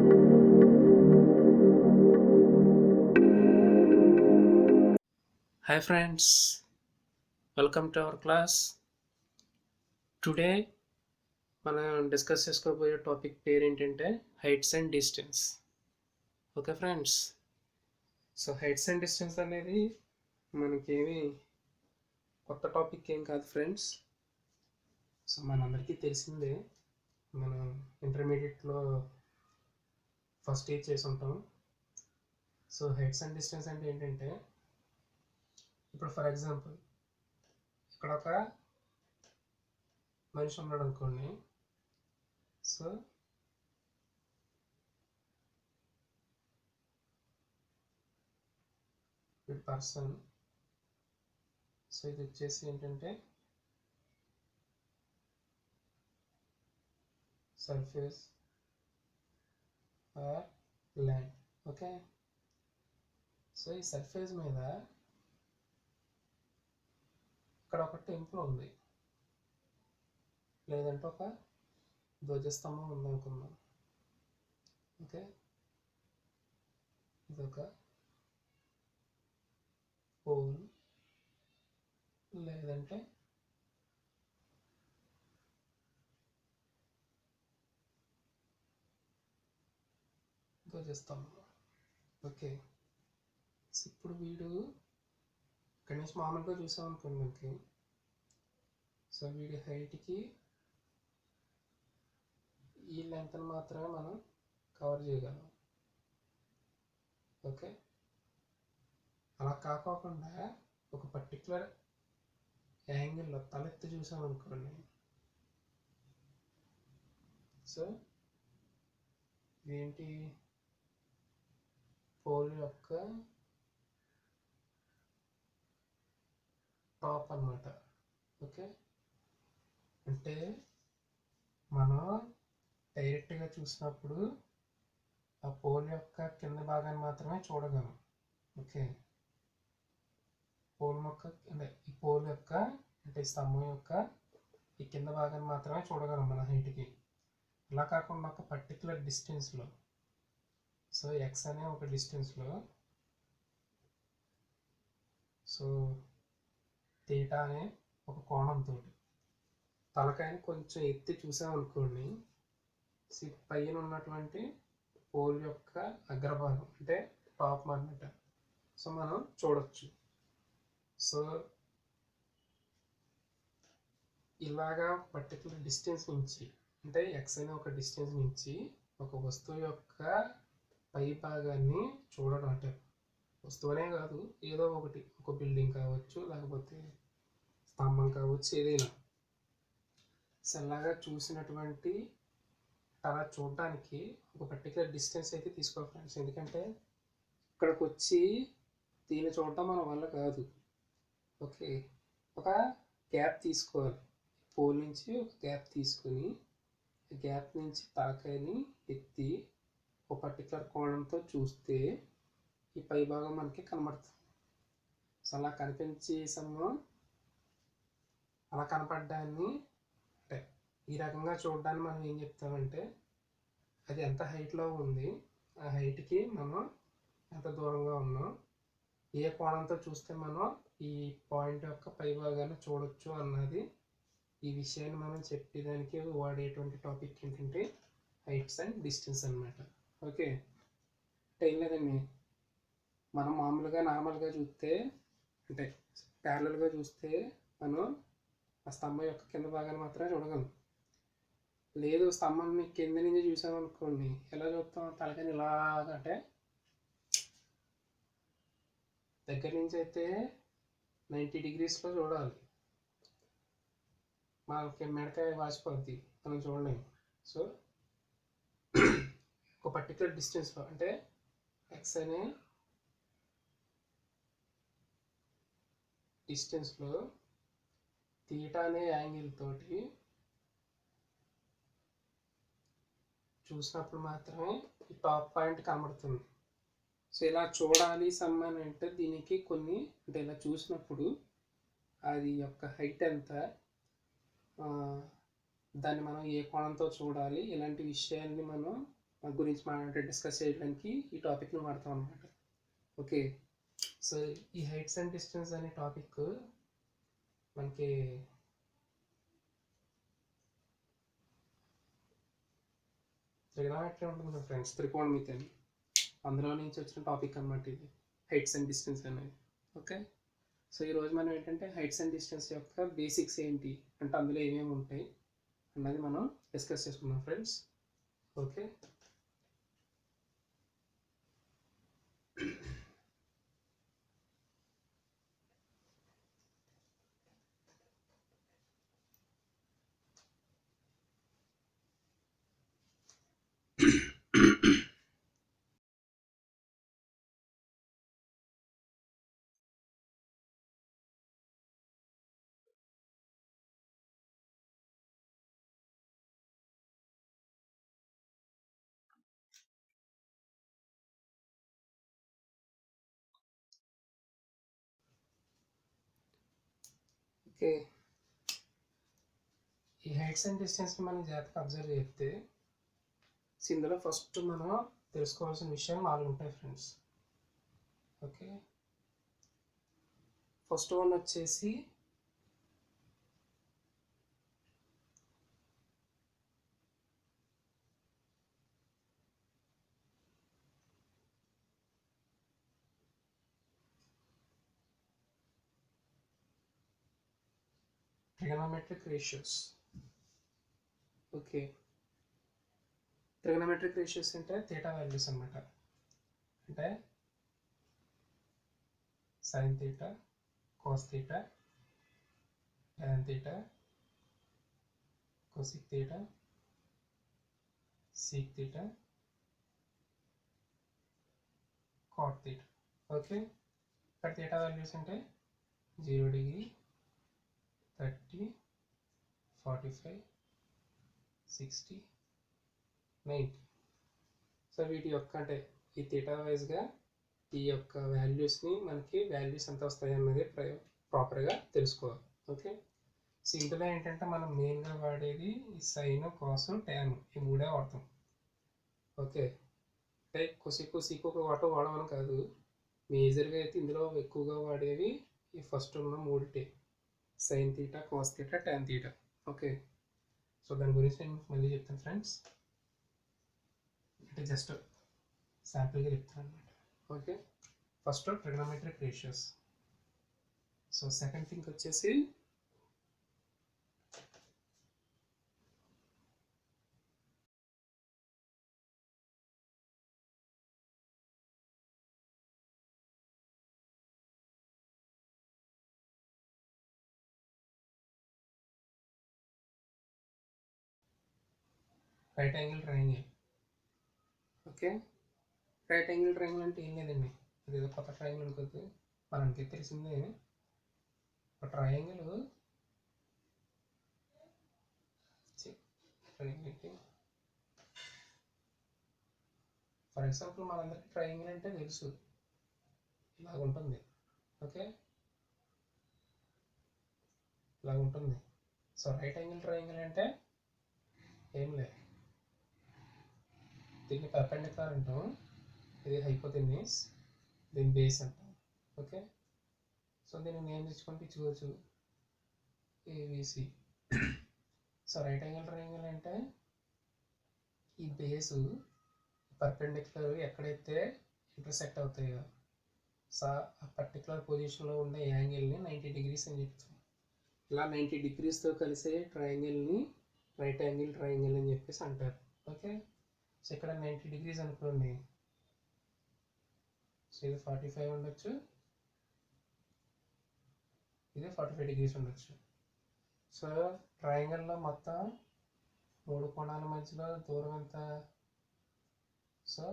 Hi friends, welcome to our class. Today మనం discuss చేసుకోబోయే topic పేరు ఏంటంటే heights and distance. Okay friends, so heights and distance అనేది మనకేమి కొత్త టాపిక్ ఏం కాదు ఫ్రెండ్స్. సో మనందరికీ తెలిసిందే, మనం ఇంటర్మీడియట్లో ఫస్ట్ ఇయర్ చేసి ఉంటాం. సో హైట్స్ అండ్ డిస్టెన్స్ అంటే ఏంటంటే, ఇప్పుడు ఫర్ ఎగ్జాంపుల్ ఇక్కడ ఒక మనిషి ఉన్నాడు అనుకోండి. సో ఈ పర్సన్, సో ఇది వచ్చేసి ఏంటంటే surface or land. Okay, so ఈ సర్ఫేస్ మీద ఇక్కడ ఒక టెంపుల్ ఉంది, లేదంటే ఒక ధ్వజస్తంభం ఉంది అనుకుందాం. ఓకే, ఇదొక పోల్ లేదంటే ధ్వజస్తంభం. ఓకే, ఇప్పుడు వీడు ఇక్కడి నుంచి మామూలుగా చూసామనుకోండి మనకి. సో వీడి హైట్కి ఈ లెంత్ని మాత్రమే మనం కవర్ చేయగలం. ఓకే, అలా కాకోకుండా ఒక పర్టికులర్ యాంగిల్లో తలెత్తి చూసామనుకోండి. సో ఇదేంటి, పోల్ యొక్క టాప్ అన్నమాట. ఓకే, అంటే మనం డైరెక్ట్గా చూసినప్పుడు ఆ పోల్ యొక్క కింద భాగాన్ని మాత్రమే చూడగలం. ఓకే, పోల్ మొక్క అంటే ఈ పోల్ యొక్క అంటే స్తంభం యొక్క ఈ కింద భాగాన్ని మాత్రమే చూడగలం మన హైట్కి. ఇలా కాకుండా ఒక పర్టికులర్ డిస్టెన్స్లో, సో ఎక్స్ అనే ఒక డిస్టెన్స్లో, సో థీటా అనే ఒక కోణంతో తలకాయని కొంచెం ఎత్తి చూసామనుకోండి. పైన ఉన్నటువంటి పోల్ యొక్క అగ్రభాగం అంటే టాప్ అన్నమాట, సో మనం చూడొచ్చు. సో ఇలాగా పర్టికులర్ డిస్టెన్స్ నుంచి, అంటే ఎక్స్ అనే ఒక డిస్టెన్స్ నుంచి ఒక వస్తువు యొక్క పై భాగాన్ని చూడడం. అంటే వస్తువునే కాదు, ఏదో ఒకటి, ఒక బిల్డింగ్ కావచ్చు, లేకపోతే స్తంభం కావచ్చు, ఏదైనా. సో అలాగా చూసినటువంటి అలా చూడడానికి ఒక పర్టికులర్ డిస్టెన్స్ అయితే తీసుకోవాలి ఫ్రెండ్స్. ఎందుకంటే ఇక్కడికి వచ్చి దీన్ని చూడటం మన వల్ల కాదు. ఓకే, ఒక గ్యాప్ తీసుకోవాలి, పోల్ నుంచి ఒక గ్యాప్ తీసుకొని గ్యాప్ నుంచి తలకాయని ఎత్తి ఒక పర్టికులర్ కోణంతో చూస్తే ఈ పై భాగం మనకి కనబడుతుంది. సో అలా కనిపించేసాము, అలా కనపడడాన్ని అంటే ఈ రకంగా చూడడాన్ని మనం ఏం చెప్తామంటే, అది ఎంత హైట్లో ఉంది, ఆ హైట్కి మనం ఎంత దూరంగా ఉన్నాం, ఏ కోణంతో చూస్తే మనం ఈ పాయింట్ యొక్క పై భాగాన్ని చూడొచ్చు అన్నది, ఈ విషయాన్ని మనం చెప్పేదానికి వాడేటువంటి టాపిక్ ఏంటంటే హైట్స్ అండ్ డిస్టెన్స్ అన్నమాట. ఓకే, ఏం లేదండి, మనం మామూలుగా నార్మల్గా చూస్తే అంటే ప్యారలల్గా చూస్తే మనం ఆ స్తంభం యొక్క కింద భాగాన్ని మాత్రమే చూడగలం. లేదు స్తంభాన్ని కింద నుంచి చూసామనుకోండి, ఎలా చూస్తాం, తలకాయని ఇలాగ అంటే దగ్గర నుంచి అయితే 90 degreesలో చూడాలి, మనకి మెడకాయ వాచిపోద్ది, మనం చూడలేము. సో ఒక పర్టికులర్ డిస్టెన్స్లో అంటే ఎక్స్ అనే డిస్టెన్స్లో థీటా అనే యాంగిల్ తోటి చూసినప్పుడు మాత్రమే ఈ టాప్ పాయింట్ కనబడుతుంది. సో ఇలా చూడాలి సమ్మని అంటే దీనికి కొన్ని, అంటే ఇలా చూసినప్పుడు అది యొక్క హైట్ ఎంత, దాన్ని మనం ఏ కోణంతో చూడాలి, ఇలాంటి విషయాల్ని మనం గురించి డిస్కస్ చేయడానికి ఈ టాపిక్ని వాడతాం అనమాట. ఓకే, సో ఈ హైట్స్ అండ్ డిస్టెన్స్ అనే టాపిక్ మనకి ట్రిగనోమెట్రీ ఉంటుంది కదా ఫ్రెండ్స్, త్రికోణమితి అని, అందులో నుంచి వచ్చిన టాపిక్ అనమాట ఇది హైట్స్ అండ్ డిస్టెన్స్ అనేది. ఓకే, సో ఈరోజు మనం ఏంటంటే హైట్స్ అండ్ డిస్టెన్స్ యొక్క బేసిక్స్ ఏంటి అంటే అందులో ఏమేమి ఉంటాయి అన్నది మనం డిస్కస్ చేసుకున్నాం ఫ్రెండ్స్. ఓకే, ఓకే, ఈ హైట్స్ అండ్ డిస్టెన్స్ని మనం జాగ్రత్తగా అబ్జర్వ్ చేస్తే ఇందులో ఫస్ట్ మనం తెలుసుకోవాల్సిన విషయాలు 4 ఉంటాయి ఫ్రెండ్స్. ఓకే, ఫస్ట్ వన్ వచ్చేసి trigonometric ratios. Okay, trigonometric ratios అంటే థీటా వాల్యూస్ అనమాట. అంటే sine theta, cos theta, tan theta, cosec theta, sec theta, cot theta. Okay, ఇక్కడ థీటా వాల్యూస్ అంటే 0 డిగ్రీ, 30, 45, 60, 90. సో వీటి యొక్క అంటే ఈ థీటా వైజ్గా ఈ యొక్క వాల్యూస్ని మనకి వాల్యూస్ ఎంత వస్తాయి అన్నది ప్రాపర్గా తెలుసుకోవాలి. ఓకే, సో ఇందులో ఏంటంటే మనం మెయిన్గా వాడేది ఈ సైన్, కాస్, ట్యాన్ ఈ 3 వాడతాం. ఓకే, అంటే కొసికు సీకు వాడమని కాదు, మేజర్గా అయితే ఇందులో ఎక్కువగా వాడేవి ఈ ఫస్ట్ ఉన్న 3 sine theta, cos theta, tan theta. Okay, so దాని గురించి నేను మళ్ళీ చెప్తాను ఫ్రెండ్స్, అంటే జస్ట్ శాంపుల్గా చెప్తాను అనమాట. Okay, first trigonometric ratios. So second thing వచ్చేసి right angle triangle. Okay, right angle triangle అంటే ఏం లేదండి, అదేదో కొత్త ట్రయాంగిల్ అనుకోద్దు, మనకి తెలిసిందే. ఒక ట్రయాంగిల్ ఫర్ ఎగ్జాంపుల్ మనందరికీ ట్రయాంగిల్ అంటే తెలుసు, ఇలాగ ఉంటుంది. ఓకే, ఇలాగ ఉంటుంది. సో రైట్ యాంగిల్ ట్రయాంగిల్ అంటే ఏం లేదు, దీన్ని పర్పెండిక్యులర్ అంటాం, ఇది హైపోటెన్యూస్, దీని బేస్ అంటాం. ఓకే, సో దీన్ని నేమ్ తెచ్చుకుంటే ఇచ్చుకోవచ్చు A B C. So right angle triangle అంటే ఈ బేసు పర్పెండిక్యులర్ ఎక్కడైతే ఇంటర్సెక్ట్ అవుతాయో సో ఆ పర్టికులర్ పొజిషన్లో ఉండే యాంగిల్ని 90 డిగ్రీస్ అని చెప్తాం. ఇలా 90 డిగ్రీస్తో కలిసే ట్రయాంగిల్ని రైట్ యాంగిల్ ట్రయాంగిల్ అని చెప్పేసి అంటారు. ఓకే, సో ఇక్కడ 90 డిగ్రీస్ అనుకోండి, సో ఇది 45 ఉండొచ్చు, ఇది 45 డిగ్రీస్ ఉండొచ్చు. సో ట్రయాంగిల్లో మొత్తం 3 కోణాల మధ్యలో దూరం ఎంత, సో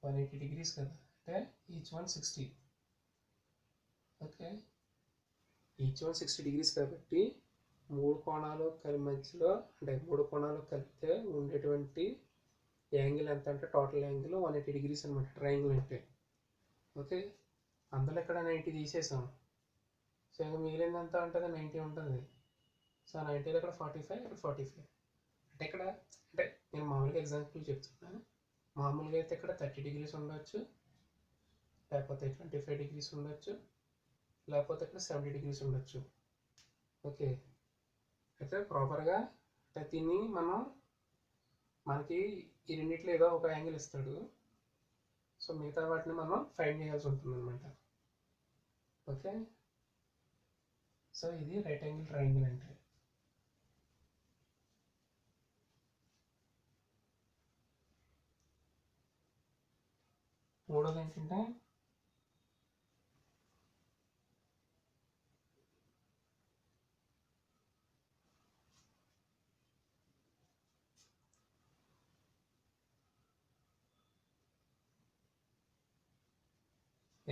180 డిగ్రీస్ కదా, అంటే each one 60. Okay, each one 60 degrees కాబట్టి 3 కోణాలు మధ్యలో అంటే 3 కోణాలు కలిపితే ఉండేటువంటి యాంగిల్ ఎంత అంటే టోటల్ యాంగిల్ 180 డిగ్రీస్ అనమాట ట్రయాంగిల్ అంటే. ఓకే, అందులో ఇక్కడ 90 తీసేసాం, సో ఇంకా మిగిలింది ఎంత ఉంటుంది, 90 ఉంటుంది. సో 90లో ఇక్కడ 45, ఇక్కడ 45 అంటే ఇక్కడ అంటే నేను మామూలుగా ఎగ్జాంపుల్ చెప్తున్నాను, మామూలుగా అయితే ఇక్కడ 30 degrees ఉండొచ్చు, లేకపోతే 25 degrees ఉండొచ్చు, లేకపోతే ఇక్కడ 70 degrees ఉండొచ్చు. ఓకే, అయితే ప్రాపర్గా దీన్ని మనకి ఈ రెండిట్లో ఏదో ఒక యాంగిల్ ఇస్తాడు. సో మిగతా వాటిని మనం ఫైండ్ చేయాల్సి ఉంటుంది అనమాట. ఓకే, సో ఇది రైట్ యాంగిల్ ట్రయాంగిల్ అంటే. మూడోది ఏంటంటే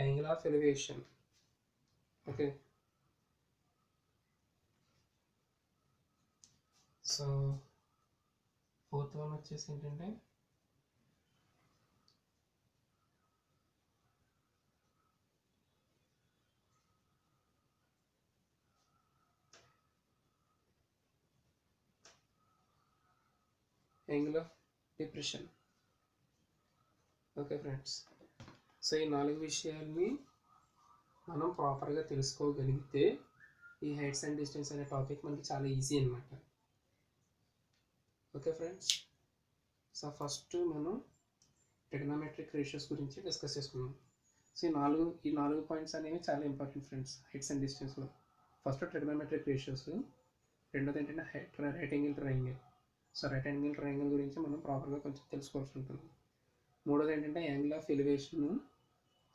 angle of elevation. Okay, so fourth one వచ్చేసి ఏంటంటే angle of depression. Okay friends, so ఈ 4 విషయాల్ని మనం ప్రాపర్గా తెలుసుకోగలిగితే ఈ హైట్స్ అండ్ డిస్టెన్స్ అనే టాపిక్ మనకి చాలా ఈజీ అనమాట. ఓకే ఫ్రెండ్స్, సో ఫస్ట్ మనం ట్రిగ్నోమెట్రిక్ రేషియోస్ గురించి డిస్కస్ చేసుకున్నాం. సో ఈ నాలుగు పాయింట్స్ అనేవి చాలా ఇంపార్టెంట్ ఫ్రెండ్స్ హైట్స్ అండ్ డిస్టెన్స్లో. ఫస్ట్ ట్రిగ్నోమెట్రిక్ రేషియోస్, రెండోది ఏంటంటే right angle triangle. So right angle triangle గురించి మనం ప్రాపర్గా కొంచెం తెలుసుకోవాల్సి ఉంటుంది. మూడోది ఏంటంటే యాంగిల్ ఆఫ్ ఎలివేషన్.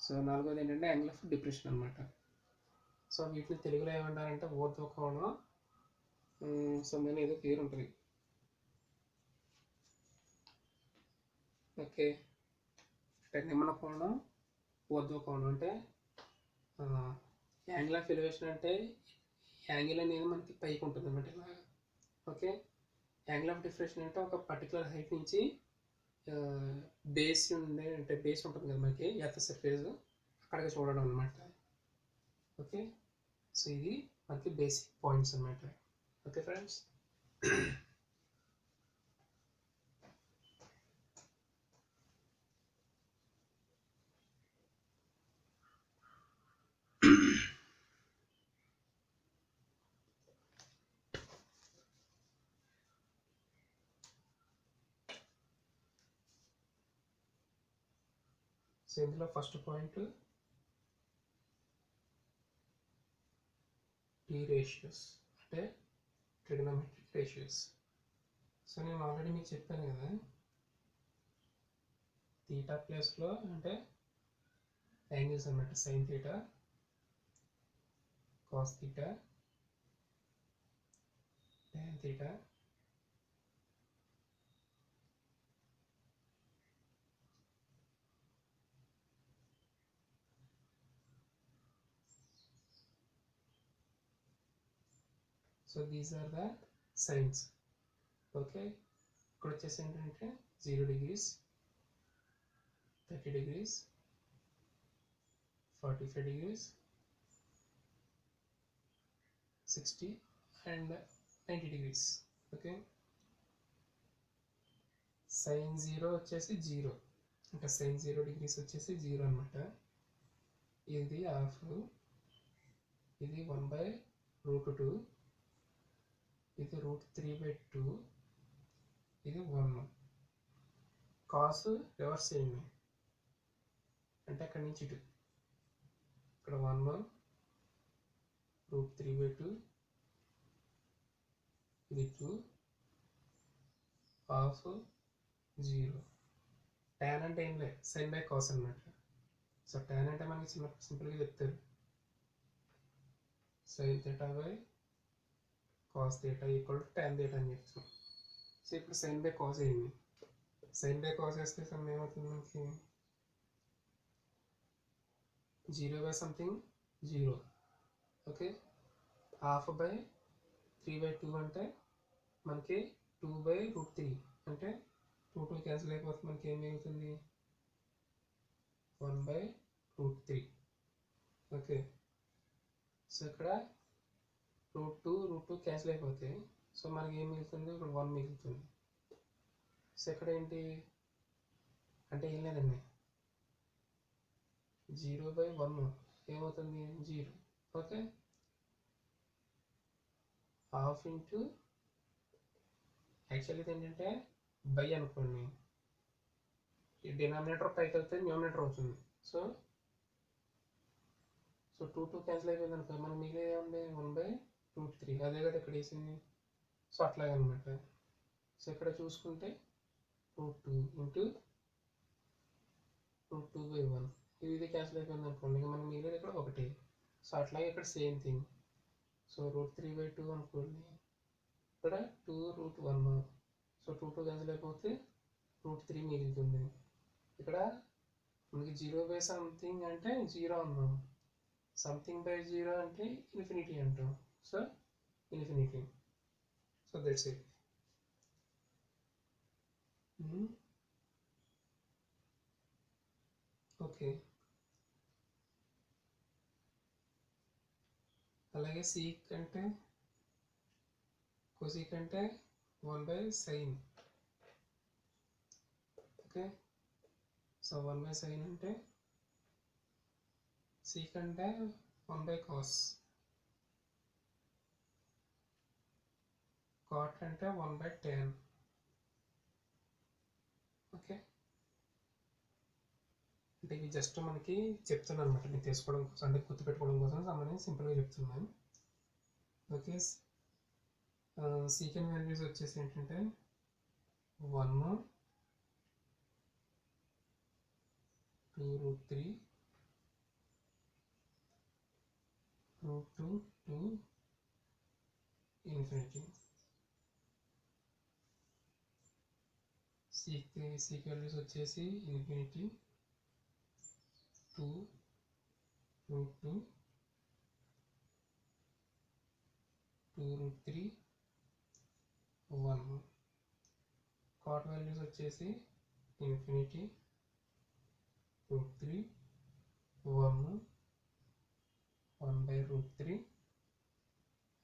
సో నాలుగోది ఏంటంటే యాంగిల్ ఆఫ్ డిప్రెషన్ అనమాట. సో వీటిని తెలుగులో ఏమంటారంటే ఊర్ధ్వకోణం. సో దాని ఏదో పేరు ఉంటుంది. ఓకే, అంటే నిమ్మన కోణం, ఊర్ధ్వకోణం. అంటే యాంగిల్ ఆఫ్ ఎలివేషన్ అంటే యాంగిల్ అనేది మనకి పైకి ఉంటుంది అనమాట ఇలా. ఓకే, యాంగిల్ ఆఫ్ డిప్రెషన్ అంటే ఒక పర్టికులర్ హైట్ నుంచి బేస్ అంటే బేస్ ఉంటుంది కదా మనకి ఎర్త్ సర్ఫేస్, అక్కడికి చూడడం అనమాట. ఓకే, సో ఇది మనకి బేసిక్ పాయింట్స్ అనమాట. ఓకే ఫ్రెండ్స్, సో ఇందులో ఫస్ట్ పాయింట్ టీ రేషియోస్, అంటే ట్రిగ్నోమెట్రిక్ రేషియోస్. సో నేను ఆల్రెడీ మీకు చెప్పాను కదా, తీటా ప్లేస్లో అంటే యాంగిల్స్ అన్నమాట. Sine theta, cos theta, tan theta, so these are the sines. Okay, ఇక్కడ వచ్చేసి ఏంటంటే 0 degrees, 30 degrees, 45 degrees, 60 and 90 degrees. Okay, sign 0 వచ్చేసి 0, అంటే సైన్ 0 degrees వచ్చేసి 0 అనమాట. ఇది హాఫ్, ఇది 1/√2, ఇది √3/2, ఇది 1. కాస్ రివర్స్ చేయండి, అంటే అక్కడి నుంచి ఇటు ఇక్కడ 1 √3/2, ఇది 2, హాఫ్ 0. tan అంటే ఏం లేదు, సైన్ బై కాస్ అనమాట. సో tan అంటే మనకి చిన్నప్పుడు సింపుల్గా చెప్తారు, sign theta by cos theta equal to tan theta అని చెప్తాం. సో ఇప్పుడు సైన్ బై కాస్ అయింది. సైన్ బై కాస్ వేస్తే సమయం ఏమవుతుంది మనకి 0/something 0. ఓకే, హాఫ్ బై 3/2 అంటే మనకి 2/√3, అంటే 2 క్యాన్సిల్ అయిపోతే మనకి ఏం మిగులుతుంది 1/√3. ఓకే, సో ఇక్కడ √2 క్యాన్సిల్ అయిపోతాయి. సో మనకి ఏం మిగులుతుంది, ఇక్కడ 1 మిగులుతుంది. సో ఇక్కడ ఏంటి అంటే ఏం లేదండి, 0/1 ఏమవుతుంది 0. ఓకే, హాఫ్ ఇంటూ యాక్చువల్లీ ఇది ఏంటంటే బై అనుకోండి, ఈ డినామినేటర్ పైకి వెళ్తే న్యూమినేటర్ అవుతుంది. సో 2 క్యాన్సిల్ అయిపోయింది అనుకో, మనం మిగిలిన ఏముంది 1/√3. అదే కదా ఇక్కడ వేసింది. సో అట్లాగే అనమాట. సో ఇక్కడ చూసుకుంటే √2 ఇంటూ √2/1 ఇది క్యాన్సిల్ అయిపోయింది అనుకోండి, ఇంకా మనం మిగిలిన ఇక్కడ 1. సో అట్లాగే ఇక్కడ సేమ్ థింగ్. సో √3/2 అనుకోండి, ఇక్కడ 2√1. సో 2 క్యాన్సిల్ అయిపోతే √3 మిగులుతుంది. ఇక్కడ మనకి 0/something అంటే 0 అన్నాం, something/0 అంటే ఇన్ఫినిటీ అంటాం. So infinity. So that's it. Okay, అలాగే సీక్ అంటే కోసిక్ అంటే 1/sin. ఓకే, సో 1/sin అంటే సీక్ అంటే 1/cos. కాట్ అంటే 1/tan. ఓకే, అంటే ఇవి జస్ట్ మనకి చెప్తున్నాను అనమాట, నేను తీసుకోవడం కోసం, అంటే గుర్తుపెట్టుకోవడం కోసం సంబంధించి సింపుల్గా చెప్తున్నాను. ఓకే, సీకెండ్ వాల్యూస్ వచ్చేసి ఏంటంటే 1, 2√3, √2 to infinity. సీక్ వాల్యూస్ వచ్చేసి ఇన్ఫినిటీ, 2, √2, 2√3, 1. కాట్ వాల్యూస్ వచ్చేసి infinity, √3, 1, 1/√3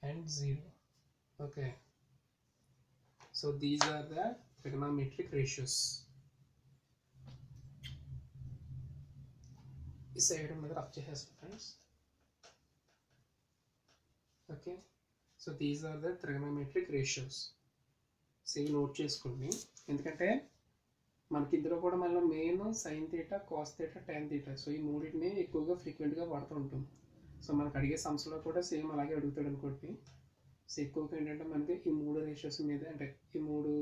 and 0. Okay, so these are the trigonometric ratios. इस साइड में अगर आप चाहे friends. Okay, so these are the trigonometric ratios. Save note చేసుకోండి, ఎందుకంటే మనకి ఇందులో కూడా మళ్ళీ main sine theta, cos theta, tan theta. So ఈ మూడింటిని ఎక్కువగా ఫ్రీక్వెంట్గా వాడుతూ ఉంటాం. సో మనకు అడిగే సమ్స్లో కూడా సేమ్ అలాగే అడుగుతాడు అనుకోండి. సో ఎక్కువగా ఏంటంటే మనకి ఈ 3 రేషియోస్ మీద, అంటే ఈ 3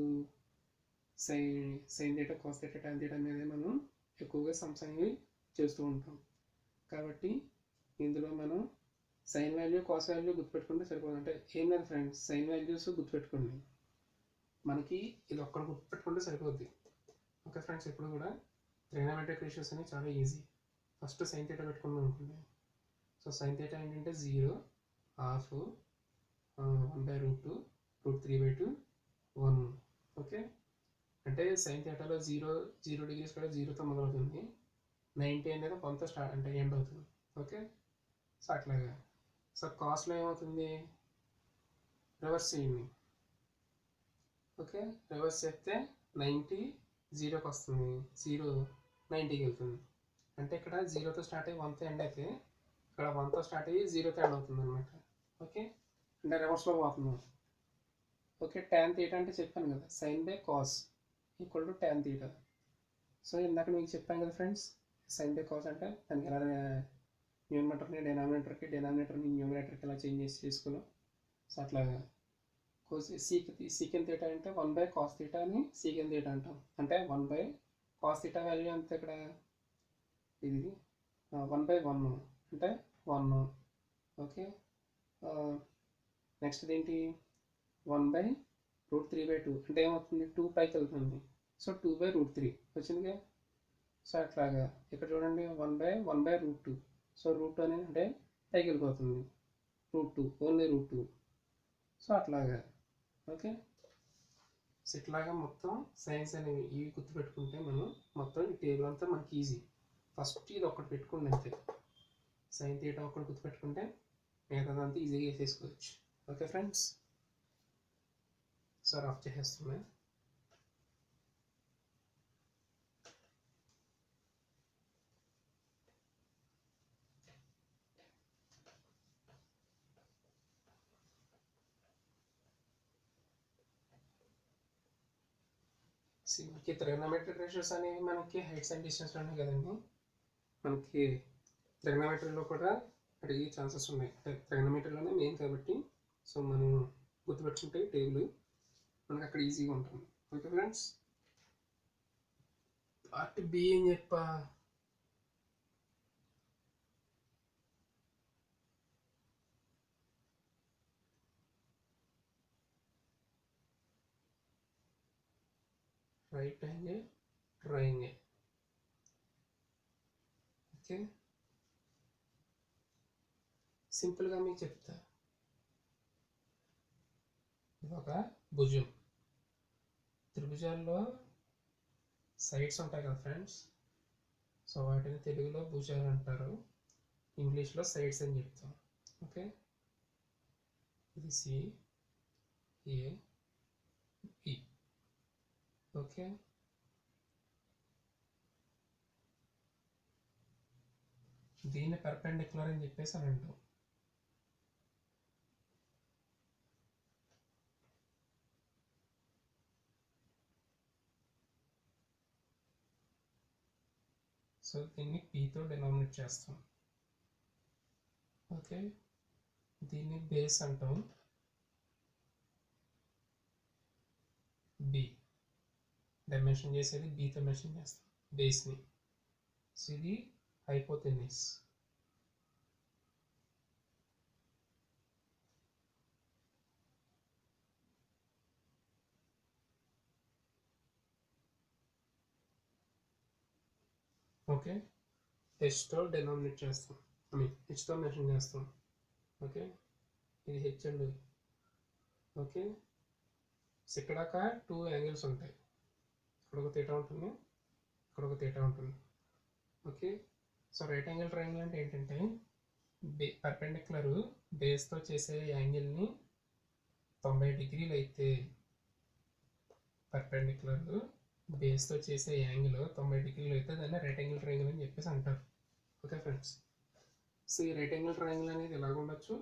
sine theta, cos theta, tan theta మీద మనం ఎక్కువగా సమ్స్ అనేవి చేస్తూ ఉంటాం. కాబట్టి ఇందులో మనం సైన్ వాల్యూ, కాస్ వాల్యూ గుర్తుపెట్టుకుంటే సరిపోతుంది. అంటే ఏం లేదు ఫ్రెండ్స్, సైన్ వాల్యూస్ గుర్తుపెట్టుకోండి, మనకి ఇది ఒక్కడ గుర్తుపెట్టుకుంటే సరిపోద్ది. ఓకే ఫ్రెండ్స్, ఇప్పుడు కూడా ట్రిగోనోమెట్రిక్ రేషియోస్ అనేవి చాలా ఈజీ. ఫస్ట్ సైన్ థీటా పెట్టుకున్నాం అనుకోండి. సో సైన్ థీటా ఏంటంటే 0, హాఫ్, 1/√2, √3/2, 1. ఓకే, అంటే సైన్ థీటాలో 0 డిగ్రీస్ కూడా 0తో మొదలవుతుంది, 90 అనేది 1తో స్టార్ట్, అంటే ఎండ్ అవుతుంది. ఓకే, సో అట్లాగా. సో కాస్ట్లో ఏమవుతుంది, రివర్స్ చేయండి. ఓకే, రివర్స్ చేస్తే 90 0కి వస్తుంది, 0 90కి వెళ్తుంది. అంటే ఇక్కడ 0తో స్టార్ట్ అయ్యి 1తో ఎండ్ అయితే, ఇక్కడ 1తో స్టార్ట్ అయ్యి 0తో ఎండ్ అవుతుంది అనమాట. ఓకే, అంటే రివర్స్లో పోతున్నాం. ఓకే, టాన్ థీటా అంటే చెప్పాను కదా, sin/cos = టాన్ థీటా. సో ఇందాక మీకు చెప్పాను కదా ఫ్రెండ్స్, sin/cos అంటే దానికి ఎలా న్యూమరేటర్ని న్యూమరేటర్కి ఎలా చేంజ్ చేసి చేసుకున్నాం. సో అట్లాగా సీకెన్ థీటా అంటే 1/cos థీటా అని సీకెన్ థీటా అంటాం. అంటే 1/cos థీటా వాల్యూ అంత ఇక్కడ ఇది 1/1 అంటే 1. ఓకే, నెక్స్ట్ ఏంటి 1/√3/2 అంటే ఏమవుతుంది, 2 పైకి వెళ్తుంది. సో 2/√3 వచ్చిందిగా. సో అట్లాగా ఇక్కడ చూడండి 1/1/√2. సో √2 అనేది అంటే పైకి వెళ్ళిపోతుంది, √2 ఓన్లీ √2. సో అట్లాగా. ఓకే, సో ఇట్లాగా మొత్తం సైన్స్ అనేవి ఇవి గుర్తుపెట్టుకుంటే మనం మొత్తం ఈ టేబుల్ అంతా మనకి ఈజీ. ఫస్ట్ ఇది ఒకటి పెట్టుకోండి అంతే, సైన్ థీటా ఒకటి గుర్తుపెట్టుకుంటే మిగతాదంతా ఈజీగా వేసేసుకోవచ్చు. ఓకే ఫ్రెండ్స్, సార్ ఆఫ్ చేసేస్తున్నా. మనకి ట్రిగ్నోమెట్రిక్ రేషియోస్ అనేవి మనకి హైట్స్ అండ్ డిస్టెన్స్ ఉన్నాయి కదండి. మనకి ట్రిగ్నోమెట్రీలో కూడా అడిగే ఛాన్సెస్ ఉన్నాయి. ట్రిగ్నోమెట్రీలోనే మెయిన్ కాబట్టి సో మనం గుర్తుపెట్టుకుంటే టేబుల్ మనకి అక్కడ ఈజీగా ఉంటుంది. ఓకే ఫ్రెండ్స్, పార్ట్ బి అని చెప్పా. Right angle triangle. ఓకే, సింపుల్గా మీకు చెప్తా. ఇది ఒక భుజం. త్రిభుజాల్లో సైడ్స్ ఉంటాయి కదా ఫ్రెండ్స్, సో వాటిని తెలుగులో భుజాలు అంటారు, ఇంగ్లీష్లో సైడ్స్ అని చెప్తాం. ఓకే, ఇది సి, ఏ, బి. ఓకే, దీన్ని పర్పెండిక్యులర్ అని చెప్పేసి అని అంటాం. సో దీన్ని పీతో డినామినేట్ చేస్తాం. ఓకే, దీన్ని బేస్ అంటాం. బి డైమెన్షన్ చేసేది బీతో మెన్షన్ చేస్తాం బేస్ని. సో ఇది హైపోటెన్యూస్. ఓకే, హెచ్తో డినామినేట్ చేస్తాం, హెచ్తో మెన్షన్ చేస్తాం. ఓకే, ఇది హెచ్ అండ్ ఓకే. ఇక్కడ ఒక 2 యాంగిల్స్ ఉంటాయి, ఇక్కడ ఒక తీటా ఉంటుంది, ఇక్కడ ఒక తీటా ఉంటుంది. Okay, so right angle triangle అంటే ఏంటంటే పర్పెండిక్యులర్ బేస్తో చేసే యాంగిల్ని 90 డిగ్రీలు అయితే, పర్పెండిక్యులర్ బేస్తో చేసే యాంగిల్ 90 డిగ్రీలు అయితే దాన్ని రైట్ యాంగిల్ ట్రయాంగిల్ అని చెప్పేసి అంటారు. ఓకే ఫ్రెండ్స్, సో ఈ రైట్ యాంగిల్ ట్రయాంగిల్ అనేది ఇలాగ ఉండొచ్చు,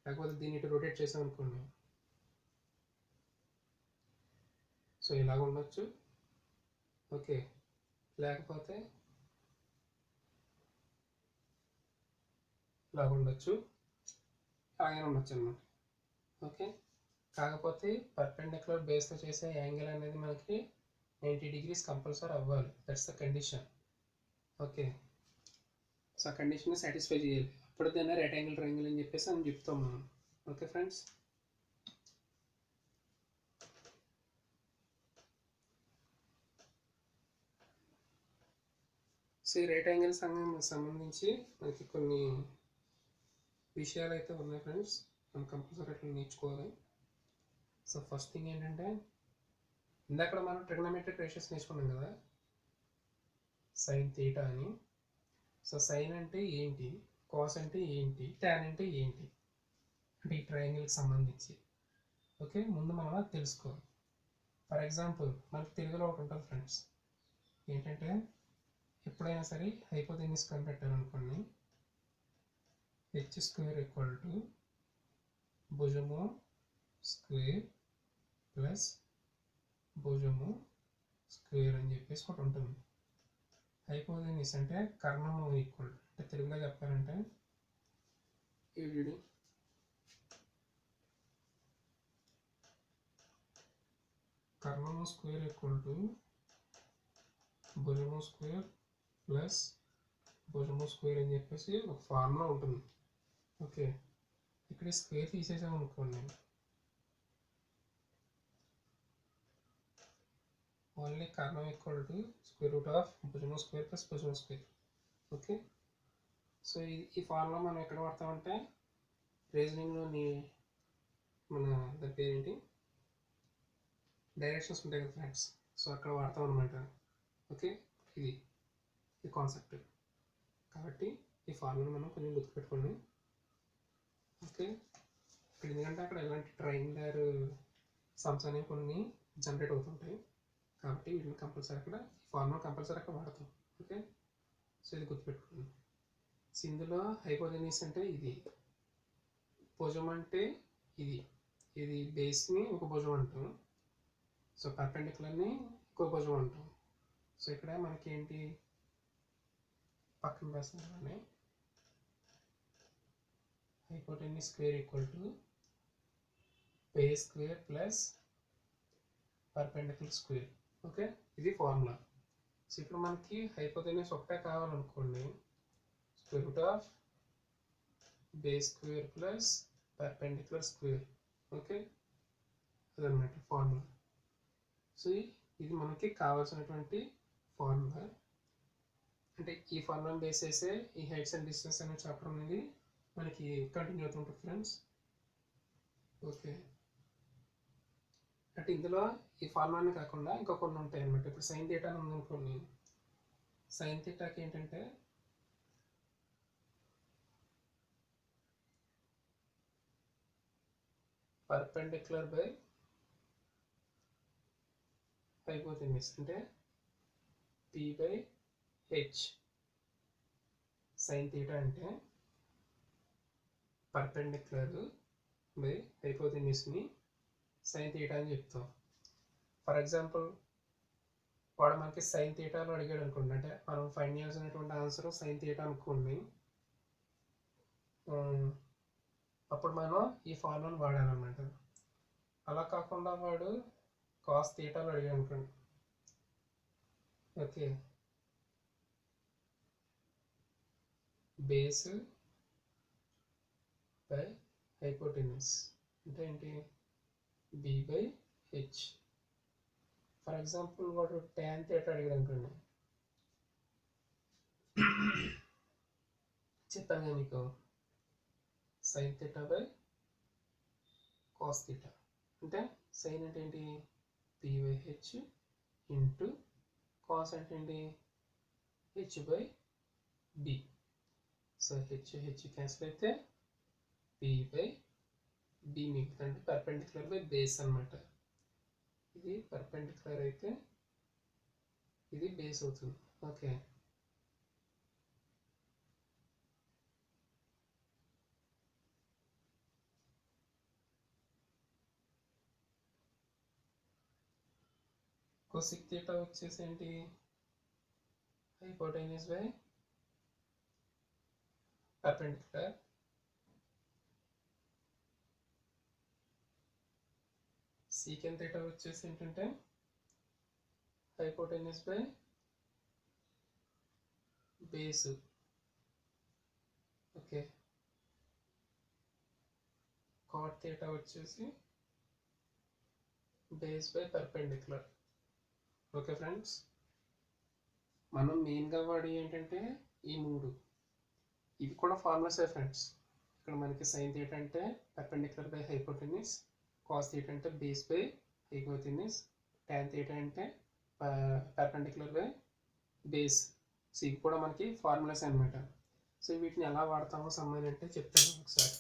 లేకపోతే దీన్ని ఇటు రొటేట్ చేసాం అనుకోండి, సో ఇలాగ ఉండొచ్చు. ఓకే, లేకపోతే ఇలాగ ఉండొచ్చు, అలాగే ఉండొచ్చు అనమాట. ఓకే, కాకపోతే పర్పెండిక్యులర్ బేస్తో చేసే యాంగిల్ అనేది మనకి 90 డిగ్రీస్ కంపల్సరీ అవ్వాలి. That's the condition. Okay, so ఆ కండిషన్ని సాటిస్ఫై చేయాలి, అప్పుడు దాన్ని రైట్ యాంగిల్ ట్రయాంగిల్ అని చెప్పేసి అని చెప్తాం మనం. ఓకే ఫ్రెండ్స్, సో ఈ రైట్ యాంగిల్ సంబంధించి మనకి కొన్ని విషయాలు అయితే ఉన్నాయి ఫ్రెండ్స్, మనం కంపల్సరీ అట్లా నేర్చుకోవాలి. సో ఫస్ట్ థింగ్ ఏంటంటే, ఇందాక మనం ట్రిగ్నోమెట్రిక్ రేషియోస్ నేర్చుకున్నాం కదా, సైన్ తీటా అని. సో సైన్ అంటే ఏంటి, కాస్ అంటే ఏంటి, టాన్ అంటే ఏంటి, అంటే ఈ ట్రయాంగిల్కి సంబంధించి. ఓకే, ముందు మనం అది తెలుసుకోవాలి. ఫర్ ఎగ్జాంపుల్ మనకి తెలుగులో ఒకటి ఉంటుంది ఫ్రెండ్స్, ఏంటంటే ఎప్పుడైనా సరే హైపోటెన్యూస్ కనిపెట్టాలనుకోండి, హెచ్ స్క్వేర్ ఈక్వల్ టు భుజము స్క్వేర్ ప్లస్ భుజము స్క్వేర్ అని చెప్పేసి ఒకటి ఉంటుంది. హైపోటెన్యూస్ అంటే కర్ణము ఈక్వల్, అంటే తెలుగులో చెప్పాలంటే కర్ణము స్క్వేర్ ఈక్వల్ టు భుజము స్క్వేర్ ప్లస్ భుజము స్క్వేర్ అని చెప్పేసి ఒక ఫార్ములా ఉంటుంది. ఓకే, ఇక్కడ స్క్వేర్ తీసేసాం అనుకోండి, ఓన్లీ కర్ణం equal to square root of భుజము స్క్వేర్ ప్లస్ భుజము స్క్వేర్. ఓకే, సో ఈ ఫార్ములా మనం ఎక్కడ వాడతామంటే రీజనింగ్లోని మన దాని పేరేంటి డైరెక్షన్స్ ఉంటాయి కదా ఫ్రెండ్స్, సో అక్కడ వాడతాం అనమాట. ఓకే, ఇది కాన్సెప్ట్ కాబట్టి ఈ ఫార్ములా మనం కొంచెం గుర్తుపెట్టుకోండి. ఓకే, ఇక్కడ ఎందుకంటే అక్కడ ఎలాంటి ట్రయాంగులర్ సమ్స్ అనేవి కొన్ని జనరేట్ అవుతుంటాయి, కాబట్టి వీటిని కంపల్సరీ అక్కడ ఈ ఫార్ములా కంపల్సరీ అక్కడ వాడతాం. ఓకే, సో ఇది గుర్తుపెట్టుకోండి. సో ఇందులో హైపోటెన్యూస్ అంటే ఇది, భుజం అంటే ఇది, ఇది బేస్ని ఒక భుజం అంటాం, సో పర్పెండిక్యులర్ని ఎక్కువ భుజం అంటాం. సో ఇక్కడ మనకి ఏంటి పక్కన రాస్తున్నాను, hypotenuse square equal to base square plus perpendicular square. Okay, ఇది ఫార్ములా. సో ఇప్పుడు మనకి హైపోటెన్యూస్ ఒకటే కావాలనుకోండి, square root of base square plus perpendicular square. Okay, అదనమాట ఫార్ములా. సో ఇది మనకి కావాల్సినటువంటి ఫార్ములా. అంటే ఈ ఫార్ములాని బేస్ చేసే ఈ హైట్స్ అండ్ డిస్టెన్స్ అనే చాప్టర్ అనేది మనకి కంటిన్యూ అవుతుంటుంది ఫ్రెండ్స్. ఓకే, అంటే ఇందులో ఈ ఫార్ములానే కాకుండా ఇంకా కొన్ని ఉంటాయి అన్నమాట. ఇప్పుడు సైన్ థీటా అని ఉందనుకోండి, సైన్ థీటాకి ఏంటంటే పర్పెండిక్యులర్ బై హైపోటెన్యూస్ అంటే P by H. Sign theta అంటే పర్పెండిక్యులర్ బై హైపోటెన్యూస్ని సైన్ థీటా అని చెప్తాం. ఫర్ ఎగ్జాంపుల్ వాడు మనకి సైన్ థీటాలో అడిగాడు అనుకోండి, అంటే మనం ఫైండ్ చేయాల్సినటువంటి ఆన్సర్ సైన్ థీటా అనుకోండి, అప్పుడు మనం ఈ ఫార్ములాని వాడాలన్నమాట. అలా కాకుండా వాడు కాస్ థీటాలో అడిగాడు అనుకోండి, ఓకే, బేస్ బై హైపోటెన్యూస్ అంటే ఏంటి B by H. For example వాడు ట్యాన్ థీటా అడిగాడు అనుకోండి, చెప్పాను కదా మీకు sine theta by cos theta. అంటే సైన్ అంటే ఏంటి P by H into cos అంటే ఏంటి H by B. So H H cancel అయితే పి బై బి మిగులుతుంది, అంటే పర్పెండిక్యులర్ బై బేస్ అనమాట. ఇది పర్పెండిక్యులర్ అయితే ఇది బేస్ అవుతుంది. ఓకే, కొసెక్ థీటా వచ్చేసి ఏంటి hypotenuse by perpendicular. Secant theta వచ్చేసి ఏంటంటే hypotenuse by base. Okay, cot theta వచ్చేసి base by perpendicular. Okay friends, మనం మెయిన్గా వాడి ఏంటంటే ఈ మూడు, ఇవి కూడా ఫార్ములాసే ఫ్రెండ్స్. ఇక్కడ మనకి సైన్ థీటా అంటే perpendicular by hypotenuse, cos theta అంటే base by hypotenuse, tan theta అంటే పర్పెండిక్యులర్ బై బేస్. సో ఇవి కూడా మనకి ఫార్ములాస్ అనమాట. సో వీటిని ఎలా వాడతామో సమ్మని అంటే చెప్తాను ఒకసారి.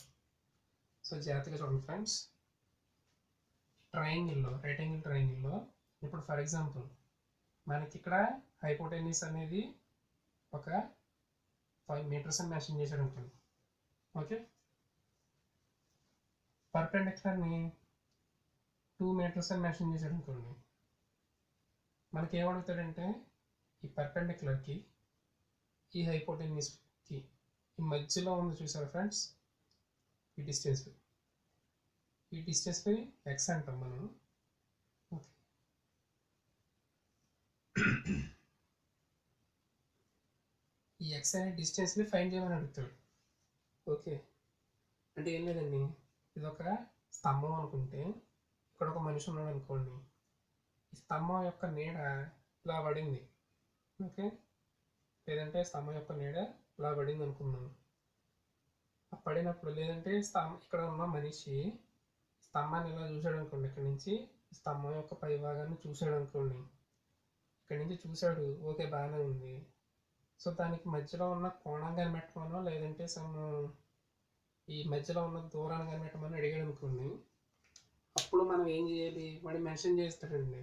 సో జాగ్రత్తగా చూడండి ఫ్రెండ్స్. ట్రయాంగిల్లో, రైట్ యాంగిల్ ట్రయాంగిల్లో ఇప్పుడు ఫర్ ఎగ్జాంపుల్ మనకి ఇక్కడ హైపోటెన్యూస్ అనేది ఒక 5 మీటర్స్ అని మెన్షన్ చేశాడు అనుకోండి. ఓకే, పర్పెండిక్యులర్ని 2 మీటర్స్ అని మెన్షన్ చేశాడు అనుకోండి. మనకి ఏమడుగుతాడంటే ఈ పర్పెండిక్యులర్కి ఈ హైపోటెన్యూస్కి ఈ మధ్యలో ఉంది చూసారా ఫ్రెండ్స్, ఈ డిస్టెన్స్ని ఎక్స్ అంటాం మనం. ఓకే, ఈ ఎక్స్ అనే డిస్టెన్స్ని ఫైండ్ చేయమని అడుగుతాడు. ఓకే, అంటే ఏం లేదండి, ఇది ఒక స్తంభం అనుకుంటే ఇక్కడ ఒక మనిషి ఉన్నాడు అనుకోండి, ఈ స్తంభం యొక్క నీడ ఇలా పడింది. ఓకే, లేదంటే స్తంభం యొక్క నీడ ఇలా పడింది అనుకున్నాను. పడినప్పుడు లేదంటే ఇక్కడ ఉన్న మనిషి స్తంభాన్ని ఇలా చూశాడు అనుకోండి, ఇక్కడ నుంచి స్తంభం యొక్క పై భాగాన్ని చూశాడు అనుకోండి, ఇక్కడ నుంచి చూశాడు, ఓకే బాగానే ఉంది. సో దానికి మధ్యలో ఉన్న కోణం కనిపెట్టమనో లేదంటే ఈ మధ్యలో ఉన్న దూరాన్ని కనిపెట్టమని అడిగాడు అనుకోండి, అప్పుడు మనం ఏం చేయాలి, వాడు మెన్షన్ చేస్తాడండి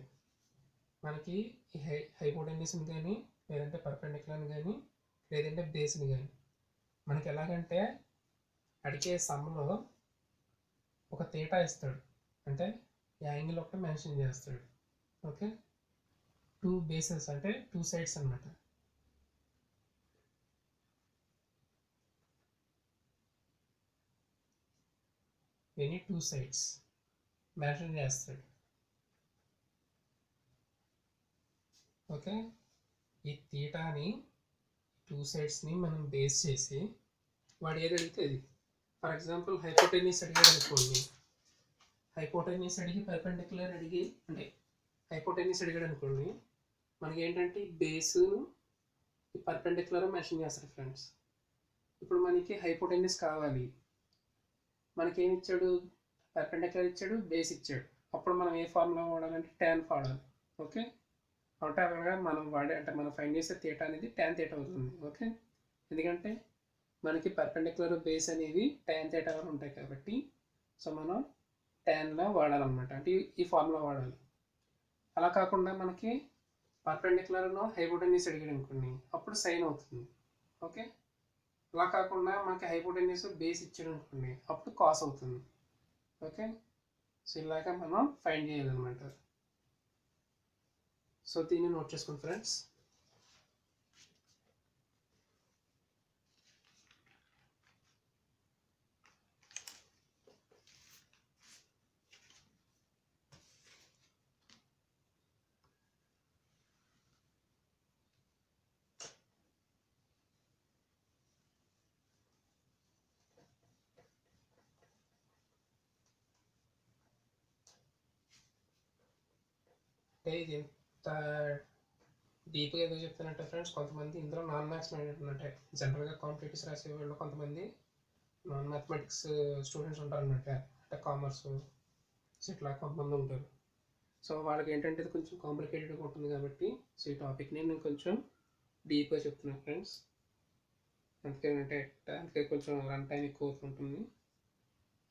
మనకి ఈ హైపోటెన్యూస్ని కానీ లేదంటే పర్పెండిక్యులర్ని కానీ లేదంటే బేస్ని కానీ. మనకి ఎలాగంటే అడిగే సమ్లో ఒక థీటా ఇస్తాడు, అంటే యాంగిల్ ఒకటి మెన్షన్ చేస్తాడు. ఓకే, టూ బేసెస్ అంటే టూ సైడ్స్ అన్నమాట. ఎనీ టూ సైడ్స్ మెన్షన్ చేస్తాడు. ఓకే, ఈ తీటాని టూ సైడ్స్ని మనం బేస్ చేసి వాడు ఏది అడిగితే అది. ఫర్ ఎగ్జాంపుల్ హైపోటెన్యూస్ అడిగాడు అనుకోండి, హైపోటెన్యూస్ అడిగి పర్పెండిక్యులర్ అడిగి అంటే హైపోటెన్యూస్ అడిగాడు అనుకోండి, మనకి ఏంటంటే ఈ బేసు ఈ పర్పెండిక్యులర్ మెన్షన్ చేస్తారు ఫ్రెండ్స్. ఇప్పుడు మనకి హైపోటెన్యూస్ కావాలి, మనకి ఏమి ఇచ్చాడు, పర్పెండిక్యులర్ ఇచ్చాడు, బేస్ ఇచ్చాడు. అప్పుడు మనం ఏ ఫార్ములా వాడాలంటే tan వాడాలి. ఓకే, అంటే అక్కడ మనం మనం ఫైండ్ చేసే తీటా అనేది tan తీటా అవుతుంది. ఓకే, ఎందుకంటే మనకి పర్పెండిక్యులర్ బేస్ అనేది tan తీటా ఉంటాయి కాబట్టి సో మనం ట్యాన్లో వాడాలన్నమాట, అంటే ఈ ఫార్ములా వాడాలి. అలా కాకుండా మనకి పర్పెండిక్యులర్లో హైపోటెన్యూస్ అడిగాడు అనుకోండి, అప్పుడు సైన్ అవుతుంది. ఓకే, అలా కాకుండా మనకి హైపోటెన్యూస్ బేస్ ఇచ్చాడు అనుకోండి, అప్పుడు కాస్ అవుతుంది. ఓకే, సో ఇలాగా మనం ఫైండ్ చేయాలన్నమాట. సో దీన్ని నోట్ చేసుకోండి ఫ్రెండ్స్. ఇది ఎంత డీప్గా ఏదో చెప్తానంటే ఫ్రెండ్స్, కొంతమంది ఇందులో నాన్ మ్యాథ్స్ మైండెడ్ అంటే జనరల్గా కాంపిటేటివ్స్ రాసే వాళ్ళు కొంతమంది నాన్ మ్యాథమెటిక్స్ స్టూడెంట్స్ ఉంటారన్నమాట, అంటే కామర్స్ ఇట్లా కొంతమంది ఉంటారు. సో వాళ్ళకి ఏంటంటే ఇది కొంచెం కాంప్లికేటెడ్గా ఉంటుంది కాబట్టి సో ఈ టాపిక్ని నేను కొంచెం డీప్గా చెప్తున్నాను ఫ్రెండ్స్. అందుకే కొంచెం రన్ టైం ఎక్కువ అవుతుంటుంది.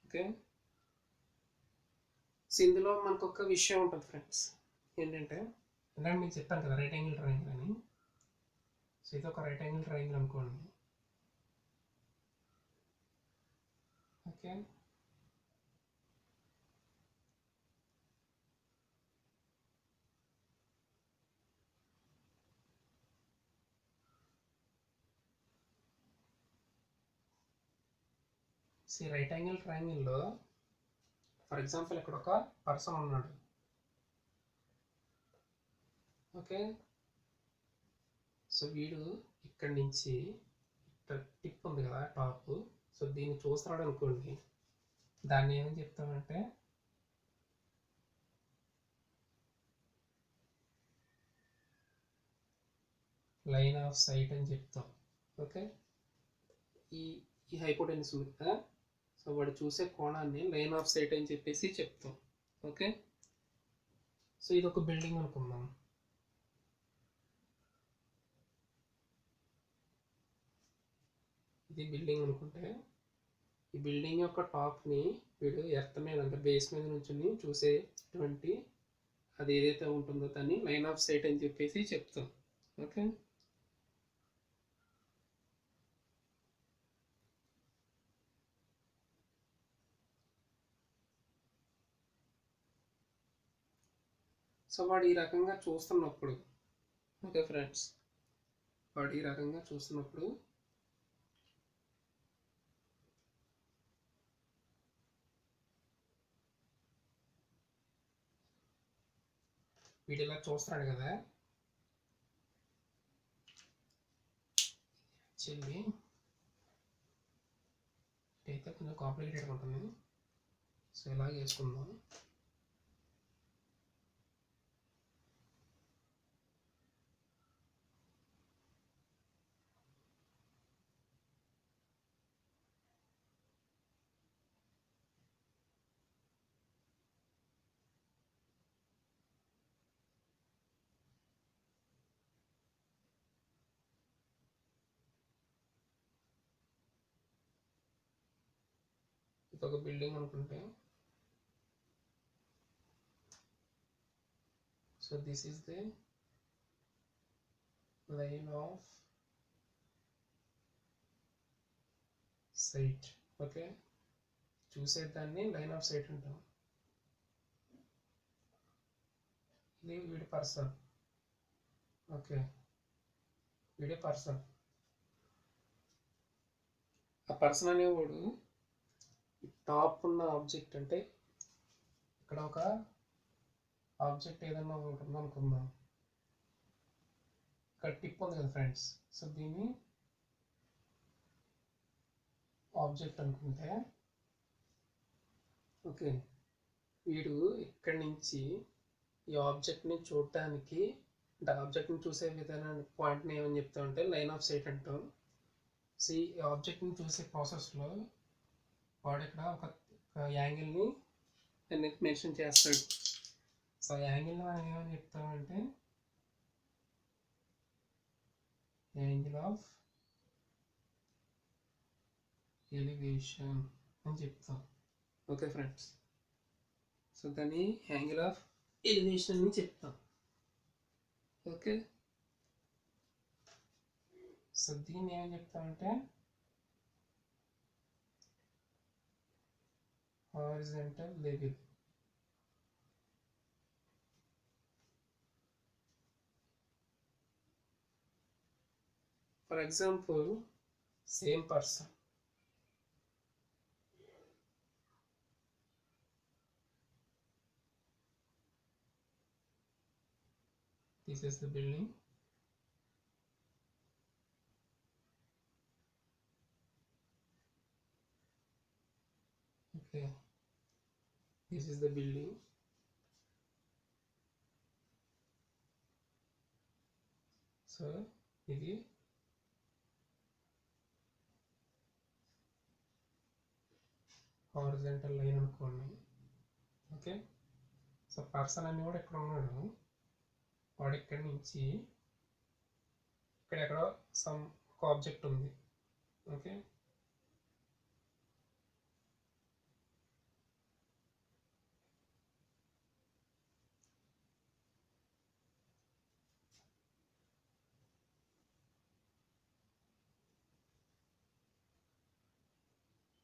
ఓకే, సో ఇందులో మనకు ఒక విషయం ఉంటుంది ఫ్రెండ్స్, ఏంటంటే ఇందాక మీకు చెప్పాను కదా రైట్ యాంగిల్ ట్రయాంగిల్ అని. సో ఇది ఒక రైట్ యాంగిల్ ట్రయాంగిల్ అనుకోండి. ఓకే, సో రైట్ యాంగిల్ ట్రయాంగిల్లో ఫర్ ఎగ్జాంపుల్ ఇక్కడ ఒక పర్సన్ ఉన్నాడు. ఓకే, సో వీడు ఇక్కడి నుంచి టిప్ ఉంది కదా టాప్, సో దీన్ని చూస్తున్నాడు అనుకోండి, దాన్ని ఏమని చెప్తామంటే లైన్ ఆఫ్ సైట్ అని చెప్తాం. ఓకే, ఈ హైపోటెన్యూస్ ఉంది కదా, సో వాడు చూసే కోణాన్ని లైన్ ఆఫ్ సైట్ అని చెప్పేసి చెప్తాం. ఓకే, సో ఇది ఒక బిల్డింగ్ అనుకుందాం. ఇది బిల్డింగ్ అనుకుంటే ఈ బిల్డింగ్ యొక్క టాప్ని వీడు ఎర్త్ మీద అంటే బేస్ మీద నుంచి చూసేటువంటి అది ఏదైతే ఉంటుందో దాన్ని లైన్ ఆఫ్ సైట్ అని చెప్పేసి చెప్తాం. ఓకే, సో వాడు ఈ రకంగా చూస్తున్నప్పుడు, ఓకే ఫ్రెండ్స్, వాడు ఈ రకంగా చూస్తున్నప్పుడు వీడు ఇలా చూస్తున్నాడు కదా, యాక్చువల్లీ అయితే కొంచెం కాంప్లికేటెడ్గా ఉంటుంది. సో ఇలా చేసుకుందాం. ఇది ఒక బిల్డింగ్ అనుకుంటే, so this is the line of sight. Okay, చూసేదాన్ని లైన్ ఆఫ్ సైట్ అంటాం. ఇది వీడి పర్సన్. ఓకే, వీడే పర్సన్. ఆ పర్సన్ అనేవాడు టాప్ ఉన్న ఆబ్జెక్ట్, అంటే ఇక్కడ ఒక ఆబ్జెక్ట్ ఏదన్నా ఉంటుంది అనుకుందాం, ఇక్కడ టిప్ ఉంది కదా ఫ్రెండ్స్. సో దీన్ని ఆబ్జెక్ట్ అనుకుంటే, ఓకే, వీడు ఇక్కడి నుంచి ఈ ఆబ్జెక్ట్ని చూడటానికి, అంటే ఆబ్జెక్ట్ని చూసే విధానాన్ని పాయింట్ని ఏమని చెప్తామంటే లైన్ ఆఫ్ సైట్ అంటాం. సో ఈ ఆబ్జెక్ట్ని చూసే ప్రాసెస్లో వాడు ఇక్కడ ఒక యాంగిల్ని మెన్షన్ చేస్తాడు. సో యాంగిల్ మనం ఏమని చెప్తామంటే యాంగిల్ ఆఫ్ ఎలివేషన్ అని చెప్తాం. ఓకే ఫ్రెండ్స్, సో దాన్ని యాంగిల్ ఆఫ్ ఎలివేషన్ అని చెప్తాం. ఓకే, సో దీన్ని ఏమని చెప్తామంటే horizontal level. For example, same person, this is the building, okay, this is the building. So ఇది హారిజాంటల్ లైన్ అనుకోండి. ఓకే, సో పర్సన్ అని కూడా ఇక్కడ ఉన్నాడు, వాడు ఇక్కడి నుంచి ఇక్కడ సమ్ ఒక ఆబ్జెక్ట్ ఉంది. ఓకే,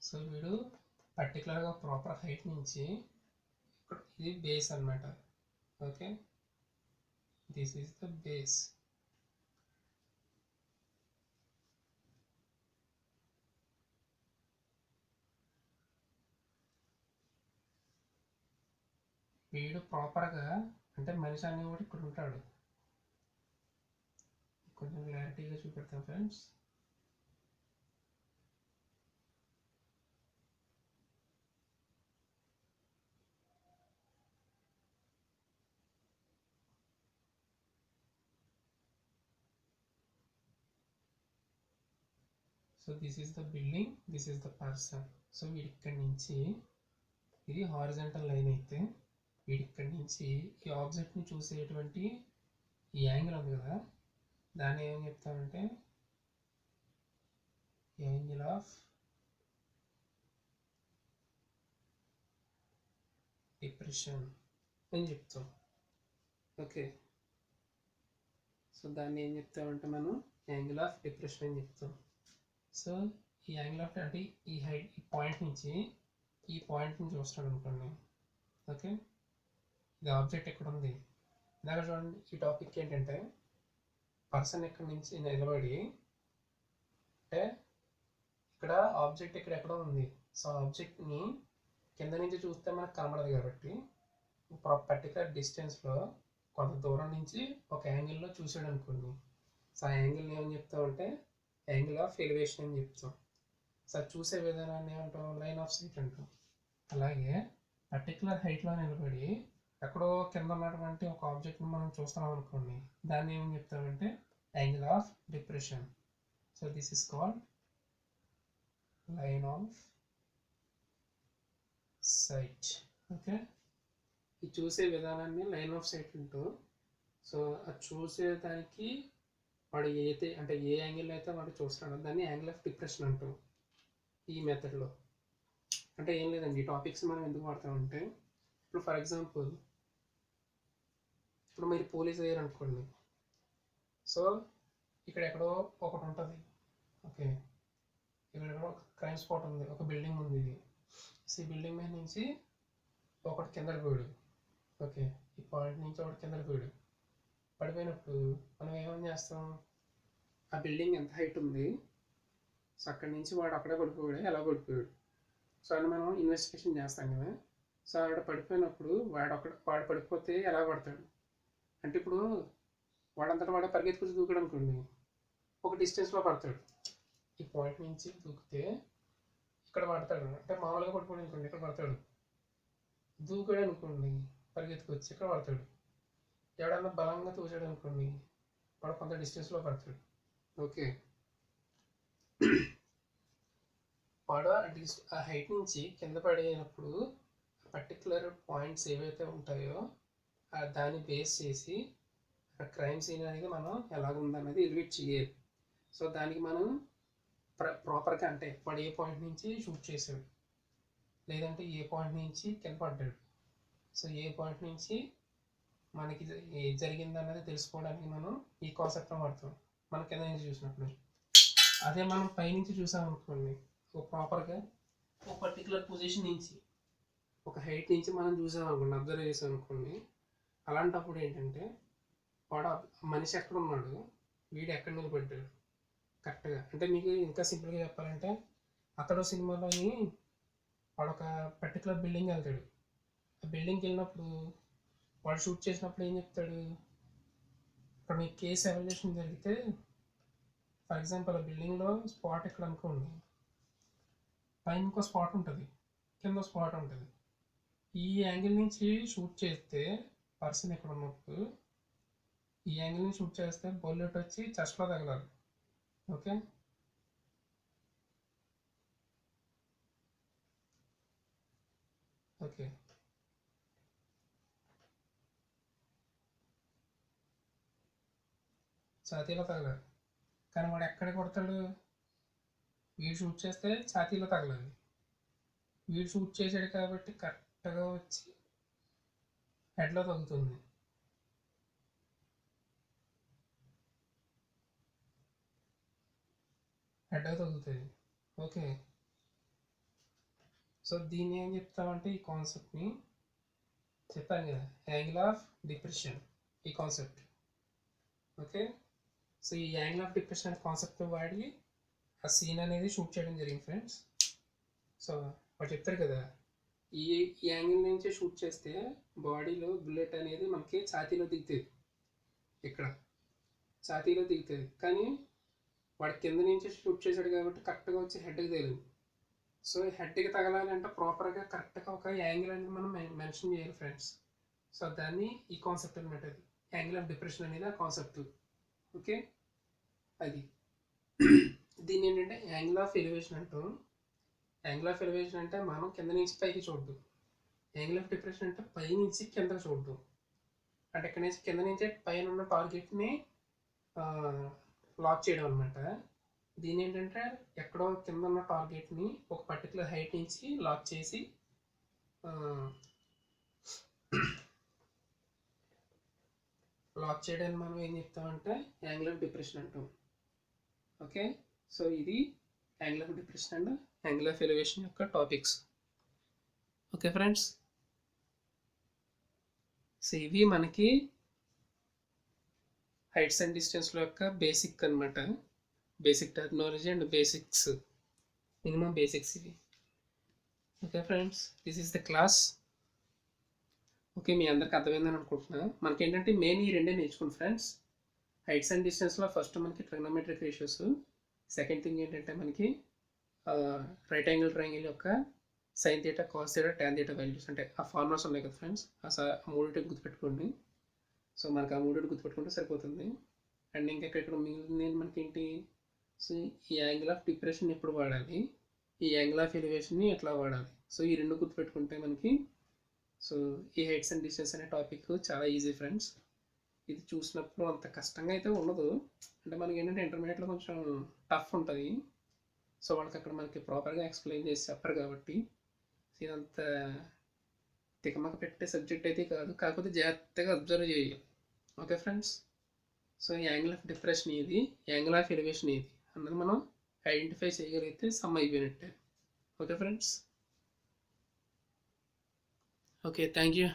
సో వీడు పర్టికులర్గా ప్రాపర్ హైట్ నుంచి, ఇది బేస్ అన్నమాట. Okay, this is the base. వీడు ప్రాపర్గా, అంటే మనిషి అనేవాడు ఇక్కడ ఉంటాడు. కొంచెం క్లారిటీగా చూపెడతాం friends. So this is the building, this is the person. So వీడి ఇక్కడి నుంచి, ఇది హారిజాంటల్ లైన్ అయితే, వీడి ఇక్కడి నుంచి ఈ ఆబ్జెక్ట్ని చూసేటువంటి ఈ యాంగిల్ ఉంది కదా, దాన్ని ఏమని చెప్తామంటే యాంగిల్ ఆఫ్ డిప్రెషన్ అని చెప్తాం. ఓకే, సో దాన్ని ఏం చెప్తామంటే మనం యాంగిల్ ఆఫ్ డిప్రెషన్ అని చెప్తాం. సో ఈ యాంగిల్ ఆఫ్, అంటే ఈ హైట్, ఈ పాయింట్ నుంచి ఈ పాయింట్ని చూస్తాడు అనుకోండి. ఓకే, ఇది ఆబ్జెక్ట్ ఎక్కడ ఉంది, ఇందాక చూడండి. ఈ టాపిక్ ఏంటంటే పర్సన్ ఎక్కడి నుంచి నిలబడి, అంటే ఇక్కడ ఆబ్జెక్ట్ ఎక్కడెక్కడో ఉంది. సో ఆబ్జెక్ట్ని కింద నుంచి చూస్తే మనకు కనబడదు కాబట్టి పర్టికులర్ డిస్టెన్స్లో కొంత దూరం నుంచి ఒక యాంగిల్లో చూసాడు అనుకోండి. సో ఆ యాంగిల్ని ఏమని చెప్తామంటే యాంగిల్ ఆఫ్ ఎలివేషన్ అని చెప్తాం. సో చూసే విధానాన్ని ఏమంటాం, లైన్ ఆఫ్ సైట్ అంటాం. అలాగే పర్టికులర్ హైట్లో నిలబడి ఎక్కడో కింద ఉన్నటువంటి ఒక ఆబ్జెక్ట్ని మనం చూస్తున్నాం అనుకోండి, దాన్ని ఏమని చెప్తామంటే angle of depression. So this is called line of sight. Okay, ఈ చూసే విధానాన్ని లైన్ ఆఫ్ సైట్ అంటూ. సో అది చూసేదానికి వాడు ఏదైతే, అంటే ఏ యాంగిల్ అయితే వాడు చూస్తాడో దాన్ని యాంగిల్ ఆఫ్ డిప్రెషన్ అంటాం ఈ మెథడ్లో. అంటే ఏం లేదండి, ఈ టాపిక్స్ మనం ఎందుకు వాడతామంటే, ఇప్పుడు ఫర్ ఎగ్జాంపుల్, ఇప్పుడు మీరు పోలీస్ అయ్యారు అనుకోండి. సో ఇక్కడ ఎక్కడో ఒకటి ఉంటుంది. ఓకే, ఇక్కడ ఎక్కడో ఒక క్రైమ్ స్పాట్ ఉంది, ఒక బిల్డింగ్ ఉంది. ఇది ఈ బిల్డింగ్ మీద నుంచి ఒకటి కిందకి పోయాడు. ఓకే, ఈ పాయింట్ నుంచి ఒకటి కిందకి పోయాడు. పడిపోయినప్పుడు మనం ఏమని చేస్తాం, ఆ బిల్డింగ్ ఎంత హైట్ ఉంది, సో అక్కడి నుంచి వాడు అక్కడే పడిపోయాడు, ఎలా పడిపోయాడు, సో అని మనం ఇన్వెస్టిగేషన్ చేస్తాం కదా. సో ఆవిడ పడిపోయినప్పుడు వాడు పడిపోతే ఎలా పడతాడు అంటే, ఇప్పుడు వాడంతటా వాడే పరిగెత్తుకుని దూకడం అనుకోండి, ఒక డిస్టెన్స్లో పడతాడు. ఈ పాయింట్ నుంచి దూకితే ఇక్కడ పడతాడు, అంటే మామూలుగా పడిపోయాడు అనుకోండి ఇక్కడ పడతాడు. దూకాడు అనుకోండి పరిగెత్తుకొచ్చి ఇక్కడ పడతాడు. ఎవడన్నా బలంగా తోచాడు అనుకోండి వాడు కొంత డిస్టెన్స్లో పడతాడు. ఓకే, వాడు ఆ హైట్ నుంచి కింద పడినప్పుడు పర్టికులర్ పాయింట్స్ ఏవైతే ఉంటాయో దాన్ని బేస్ చేసి క్రైమ్ సీన్ అనేది మనం ఎలాగుందన్నది ఎలివేట్ చేయాలి. సో దానికి మనం ప్రాపర్గా, అంటే వాడు ఏ పాయింట్ నుంచి షూట్ చేశాడు, లేదంటే ఏ పాయింట్ నుంచి కింద పడ్డాడు, సో ఏ పాయింట్ నుంచి మనకి జరిగింది అన్నది తెలుసుకోవడానికి మనం ఈ కాన్సెప్ట్ని వాడతాం మనం కింద నుంచి చూసినప్పుడు. అదే మనం పైనుంచి చూసామనుకోండి, ఒక ప్రాపర్గా ఒక పర్టికులర్ పొజిషన్ నుంచి ఒక హైట్ నుంచి మనం చూసామనుకోండి, అబ్జర్వ్ చేసామనుకోండి, అలాంటప్పుడు ఏంటంటే వాడు మనిషి ఎక్కడ ఉన్నాడు, వీడు ఎక్కడ నిలబడ్డాడు కరెక్ట్గా. అంటే మీకు ఇంకా సింపుల్గా చెప్పాలంటే, అతడు సినిమాలోని వాడు ఒక పర్టికులర్ బిల్డింగ్ వెళ్తాడు. ఆ బిల్డింగ్కి వెళ్ళినప్పుడు వాడు షూట్ చేసినప్పుడు ఏం చెప్తాడు, అక్కడ మీకు కేసు ఎవాల్యుయేషన్ జరిగితే ఫర్ ఎగ్జాంపుల్ ఆ బిల్డింగ్లో స్పాట్ ఎక్కడ అనుకోండి, పైన ఇంకో స్పాట్ ఉంటుంది, కింద స్పాట్ ఉంటుంది. ఈ యాంగిల్ నుంచి షూట్ చేస్తే పర్సన్ ఎక్కడ ఉన్నప్పుడు ఈ యాంగిల్ నుంచి షూట్ చేస్తే బుల్లెట్ వచ్చి చెస్ట్లో తగలాలి. Okay, okay, ఛాతీలో తగలాలి. కానీ వాడు ఎక్కడ కొడతాడు, వీడు షూట్ చేస్తే ఛాతీలో తగలాలి. వీడు షూట్ చేసాడు కాబట్టి కరెక్ట్గా వచ్చి హెడ్లో తగ్గుతుంది. హెడ్లో తగ్గుతుంది. ఓకే, సో దీన్ని ఏం చెప్తామంటే, ఈ కాన్సెప్ట్ని చెప్పాను కదా, యాంగిల్ ఆఫ్ డిప్రెషన్, ఈ కాన్సెప్ట్. ఓకే, సో ఈ యాంగిల్ ఆఫ్ డిప్రెషన్ అనే కాన్సెప్ట్ని వాడి ఆ సీన్ అనేది షూట్ చేయడం జరిగింది ఫ్రెండ్స్. సో వాడు చెప్తారు కదా, ఈ యాంగిల్ నుంచి షూట్ చేస్తే బాడీలో బుల్లెట్ అనేది మనకి ఛాతీలో దిగుతుంది, ఇక్కడ ఛాతీలో దిగుతుంది. కానీ వాడు కింద నుంచి షూట్ చేశాడు కాబట్టి కరెక్ట్గా వచ్చి హెడ్కి తగిలింది. సో హెడ్కి తగలాలంటే ప్రాపర్గా కరెక్ట్గా ఒక యాంగిల్ అనేది మనం మెన్షన్ చేయాలి ఫ్రెండ్స్. సో దాన్ని ఈ కాన్సెప్ట్ అనమాట, అది యాంగిల్ ఆఫ్ డిప్రెషన్ అనేది ఆ కాన్సెప్ట్. ఓకే, అది దీన్ని ఏంటంటే యాంగిల్ ఆఫ్ ఎలివేషన్ అంటాం. యాంగిల్ ఆఫ్ ఎలివేషన్ అంటే మనం కింద నుంచి పైకి చూడడం. యాంగిల్ ఆఫ్ డిప్రెషన్ అంటే పై నుంచి కిందకి చూడడం. అంటే ఇక్కడ నుంచి కింద నుంచి పైన ఉన్న టార్గెట్ని లాక్ చేయడం అనమాట. దీని ఏంటంటే ఎక్కడో కింద ఉన్న టార్గెట్ని ఒక పర్టికులర్ హైట్ నుంచి లాక్ చేసి లాక్ చేయడానికి మనం ఏం చెప్తామంటే యాంగిల్ ఆఫ్ డిప్రెషన్ అంటాం. ఓకే, సో ఇది angle of depression and angle of elevation యొక్క టాపిక్స్. ఓకే ఫ్రెండ్స్, సో ఇవి మనకి హైట్స్ అండ్ డిస్టెన్స్ల యొక్క బేసిక్ అనమాట, basic technology and basics, minimum basics ఇవి. Okay friends, this is the class. Okay, మీ అందరికి అర్థమైందని అనుకుంటున్నా. మనకి ఏంటంటే మెయిన్ ఈ రెండే నేర్చుకోండి ఫ్రెండ్స్. హైట్స్ అండ్ డిస్టెన్స్లో ఫస్ట్ మనకి ట్రిగ్నోమెట్రిక్ రేషియోస్, సెకండ్ థింగ్ ఏంటంటే మనకి రైట్ యాంగిల్ ట్రయాంగిల్ యొక్క sine theta, cos theta, tan theta values, అంటే ఆ ఫార్ములాస్ ఉన్నాయి కదా ఫ్రెండ్స్, ఆ మూడింటికి గుర్తుపెట్టుకోండి. సో మనకు ఆ మూడింటి గుర్తుపెట్టుకుంటే సరిపోతుంది. అండ్ ఇంకా ఇక్కడ మిగిలింది మనకి ఏంటి, సో ఈ యాంగిల్ ఆఫ్ డిప్రెషన్ ఎప్పుడు వాడాలి, ఈ యాంగిల్ ఆఫ్ ఎలివేషన్ని ఎట్లా వాడాలి, సో ఈ రెండు గుర్తుపెట్టుకుంటే మనకి సో ఈ హైట్స్ అండ్ డిస్టెన్స్ అనే టాపిక్ చాలా ఈజీ ఫ్రెండ్స్. ఇది చూసినప్పుడు అంత కష్టంగా అయితే ఉండదు, అంటే మనకి ఏంటంటే ఇంటర్మీడియట్లో కొంచెం టఫ్ ఉంటుంది. సో వాళ్ళకి అక్కడ మనకి ప్రాపర్గా ఎక్స్ప్లెయిన్ చేసి చెప్పరు కాబట్టి ఇదంతా తికమక పెట్టే సబ్జెక్ట్ అయితే కాదు, కాకపోతే జాగ్రత్తగా అబ్జర్వ్ చేయాలి. Okay friends, so angle of depression ఇది, యాంగిల్ ఆఫ్ ఎలివేషన్ ఇది అన్నది మనం ఐడెంటిఫై చేయగలిగితే సమ్ అయిపోయినట్టే. Okay friends, okay, thank you.